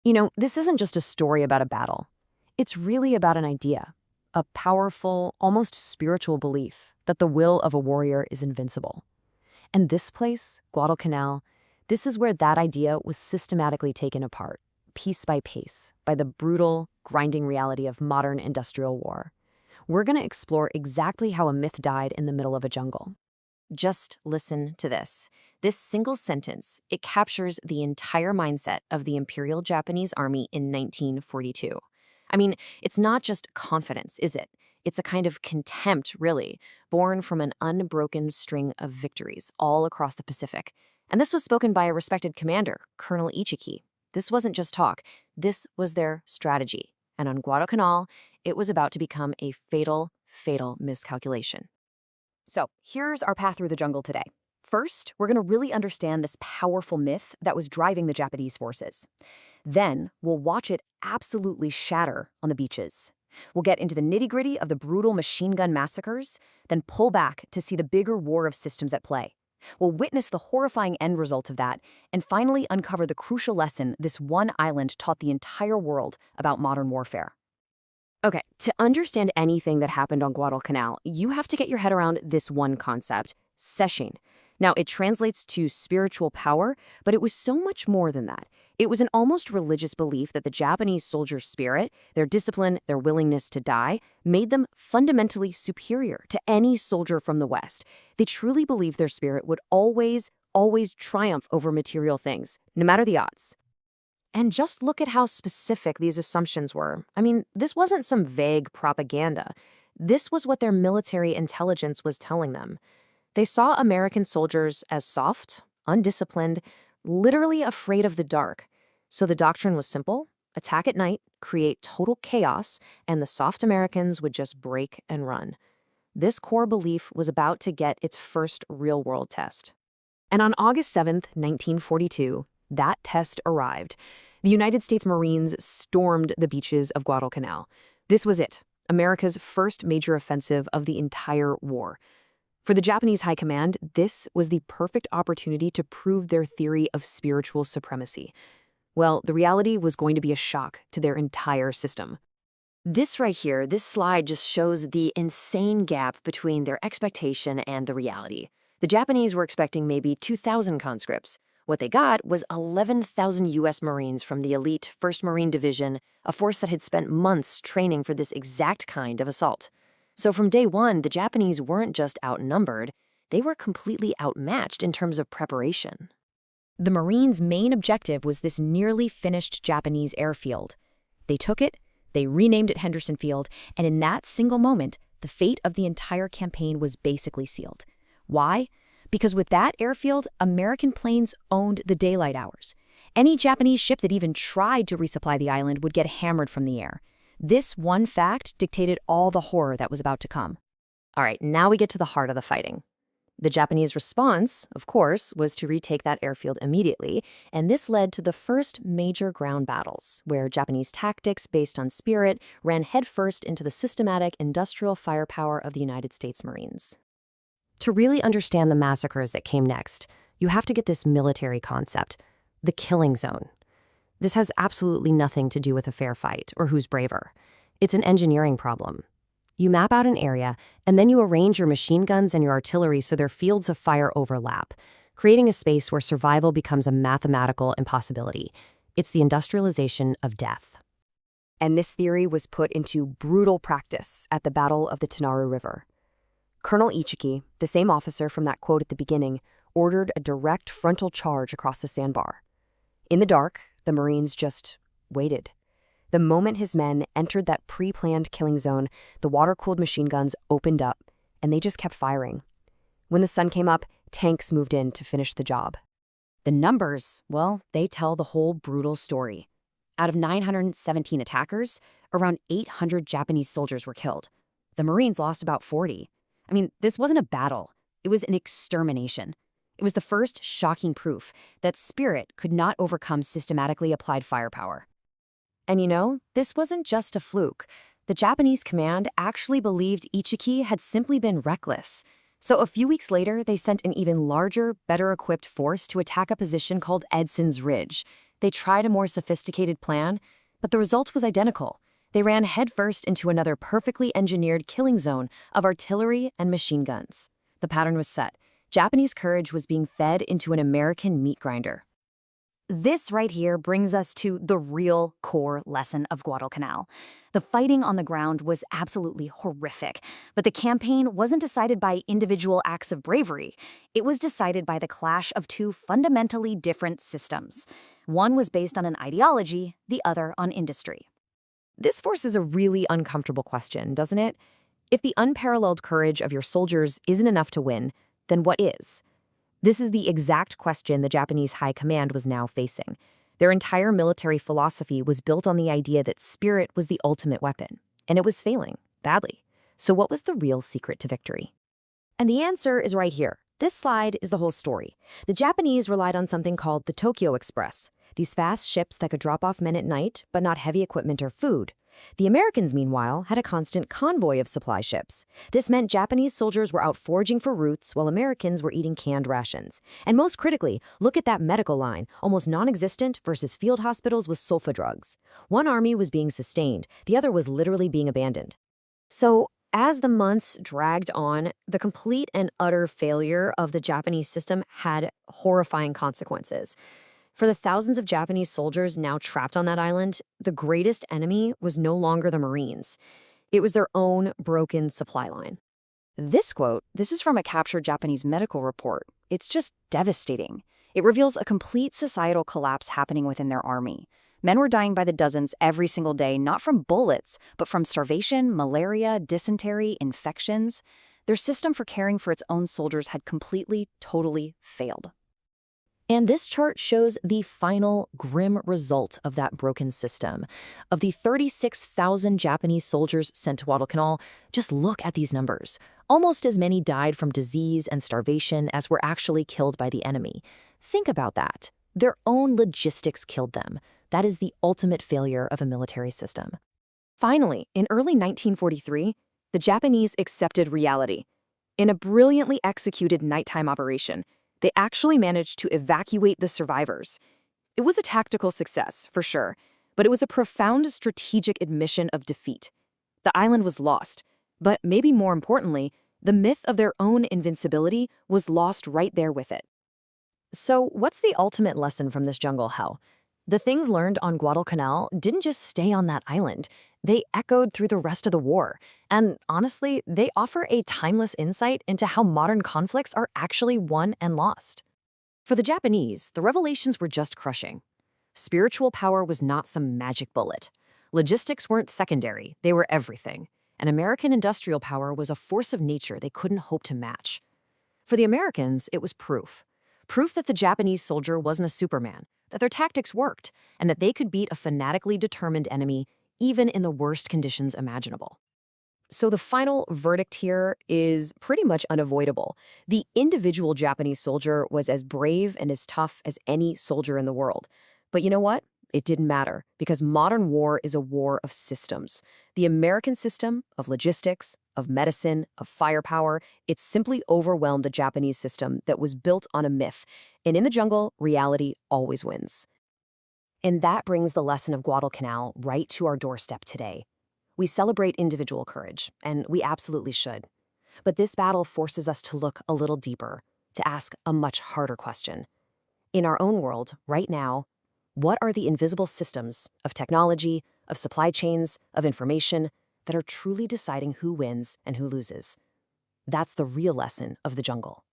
This isn't just a story about a battle. It's really about an idea, a powerful, almost spiritual belief that the will of a warrior is invincible. And this place, Guadalcanal, this is where that idea was systematically taken apart, piece by piece, by the brutal, grinding reality of modern industrial war. We're going to explore exactly how a myth died in the middle of a jungle. Just listen to this. This single sentence, it captures the entire mindset of the Imperial Japanese Army in 1942. It's not just confidence, is it? It's a kind of contempt, really, born from an unbroken string of victories all across the Pacific. And this was spoken by a respected commander, Colonel Ichiki. This wasn't just talk, this was their strategy. And on Guadalcanal, it was about to become a fatal, fatal miscalculation. So here's our path through the jungle today. First, we're going to really understand this powerful myth that was driving the Japanese forces. Then, we'll watch it absolutely shatter on the beaches. We'll get into the nitty-gritty of the brutal machine gun massacres, then pull back to see the bigger war of systems at play. We'll witness the horrifying end result of that, and finally uncover the crucial lesson this one island taught the entire world about modern warfare. Okay, to understand anything that happened on Guadalcanal, you have to get your head around this one concept, sesshin. Now, it translates to spiritual power, but it was so much more than that. It was an almost religious belief that the Japanese soldiers' spirit, their discipline, their willingness to die, made them fundamentally superior to any soldier from the West. They truly believed their spirit would always, always triumph over material things, no matter the odds. And just look at how specific these assumptions were. This wasn't some vague propaganda. This was what their military intelligence was telling them. They saw American soldiers as soft, undisciplined, literally afraid of the dark. So the doctrine was simple: attack at night, create total chaos, and the soft Americans would just break and run. This core belief was about to get its first real-world test. And on August 7th, 1942, that test arrived. The United States Marines stormed the beaches of Guadalcanal. This was it, America's first major offensive of the entire war. For the Japanese High Command, this was the perfect opportunity to prove their theory of spiritual supremacy. Well, the reality was going to be a shock to their entire system. This right here, this slide just shows the insane gap between their expectation and the reality. The Japanese were expecting maybe 2,000 conscripts. What they got was 11,000 U.S. Marines from the elite 1st Marine Division, a force that had spent months training for this exact kind of assault. So from day one, the Japanese weren't just outnumbered, they were completely outmatched in terms of preparation. The Marines' main objective was this nearly finished Japanese airfield. They took it, they renamed it Henderson Field, and in that single moment, the fate of the entire campaign was basically sealed. Why? Because with that airfield, American planes owned the daylight hours. Any Japanese ship that even tried to resupply the island would get hammered from the air. This one fact dictated all the horror that was about to come. All right, now we get to the heart of the fighting. The Japanese response, of course, was to retake that airfield immediately, and this led to the first major ground battles, where Japanese tactics based on spirit ran headfirst into the systematic industrial firepower of the United States Marines. To really understand the massacres that came next, you have to get this military concept, the killing zone. This has absolutely nothing to do with a fair fight or who's braver. It's an engineering problem. You map out an area, and then you arrange your machine guns and your artillery so their fields of fire overlap, creating a space where survival becomes a mathematical impossibility. It's the industrialization of death. And this theory was put into brutal practice at the Battle of the Tanaru River. Colonel Ichiki, the same officer from that quote at the beginning, ordered a direct frontal charge across the sandbar. In the dark, the Marines just waited. The moment his men entered that pre-planned killing zone, the water-cooled machine guns opened up, and they just kept firing. When the sun came up, tanks moved in to finish the job. The numbers, well, they tell the whole brutal story. Out of 917 attackers, around 800 Japanese soldiers were killed. The Marines lost about 40. This wasn't a battle. It was an extermination. It was the first shocking proof that spirit could not overcome systematically applied firepower. And this wasn't just a fluke. The Japanese command actually believed Ichiki had simply been reckless. So a few weeks later, they sent an even larger, better-equipped force to attack a position called Edson's Ridge. They tried a more sophisticated plan, but the result was identical. They ran headfirst into another perfectly engineered killing zone of artillery and machine guns. The pattern was set. Japanese courage was being fed into an American meat grinder. This right here brings us to the real core lesson of Guadalcanal. The fighting on the ground was absolutely horrific, but the campaign wasn't decided by individual acts of bravery. It was decided by the clash of two fundamentally different systems. One was based on an ideology, the other on industry. This forces a really uncomfortable question, doesn't it? If the unparalleled courage of your soldiers isn't enough to win, then what is? This is the exact question the Japanese high command was now facing. Their entire military philosophy was built on the idea that spirit was the ultimate weapon, and it was failing, badly. So what was the real secret to victory? And the answer is right here. This slide is the whole story. The Japanese relied on something called the Tokyo Express, these fast ships that could drop off men at night, but not heavy equipment or food. The Americans, meanwhile, had a constant convoy of supply ships. This meant Japanese soldiers were out foraging for routes while Americans were eating canned rations. And most critically, look at that medical line, almost non-existent versus field hospitals with sulfa drugs. One army was being sustained, the other was literally being abandoned. So, as the months dragged on, the complete and utter failure of the Japanese system had horrifying consequences. For the thousands of Japanese soldiers now trapped on that island, the greatest enemy was no longer the Marines. It was their own broken supply line. This quote, this is from a captured Japanese medical report. It's just devastating. It reveals a complete societal collapse happening within their army. Men were dying by the dozens every single day, not from bullets, but from starvation, malaria, dysentery, infections. Their system for caring for its own soldiers had completely, totally failed. And this chart shows the final grim result of that broken system. Of the 36,000 Japanese soldiers sent to Guadalcanal, just look at these numbers. Almost as many died from disease and starvation as were actually killed by the enemy. Think about that. Their own logistics killed them. That is the ultimate failure of a military system. Finally, in early 1943, the Japanese accepted reality. In a brilliantly executed nighttime operation, they actually managed to evacuate the survivors. It was a tactical success, for sure, but it was a profound strategic admission of defeat. The island was lost, but maybe more importantly, the myth of their own invincibility was lost right there with it. So what's the ultimate lesson from this jungle hell? The things learned on Guadalcanal didn't just stay on that island. They echoed through the rest of the war. And honestly, they offer a timeless insight into how modern conflicts are actually won and lost. For the Japanese, the revelations were just crushing. Spiritual power was not some magic bullet. Logistics weren't secondary, they were everything. And American industrial power was a force of nature they couldn't hope to match. For the Americans, it was proof. Proof that the Japanese soldier wasn't a Superman, that their tactics worked, and that they could beat a fanatically determined enemy even in the worst conditions imaginable. So the final verdict here is pretty much unavoidable. The individual Japanese soldier was as brave and as tough as any soldier in the world. But you know what? It didn't matter, because modern war is a war of systems. The American system of logistics, of medicine, of firepower, it simply overwhelmed the Japanese system that was built on a myth. And in the jungle, reality always wins. And that brings the lesson of Guadalcanal right to our doorstep today. We celebrate individual courage, and we absolutely should. But this battle forces us to look a little deeper, to ask a much harder question. In our own world, right now, what are the invisible systems of technology, of supply chains, of information that are truly deciding who wins and who loses? That's the real lesson of the jungle.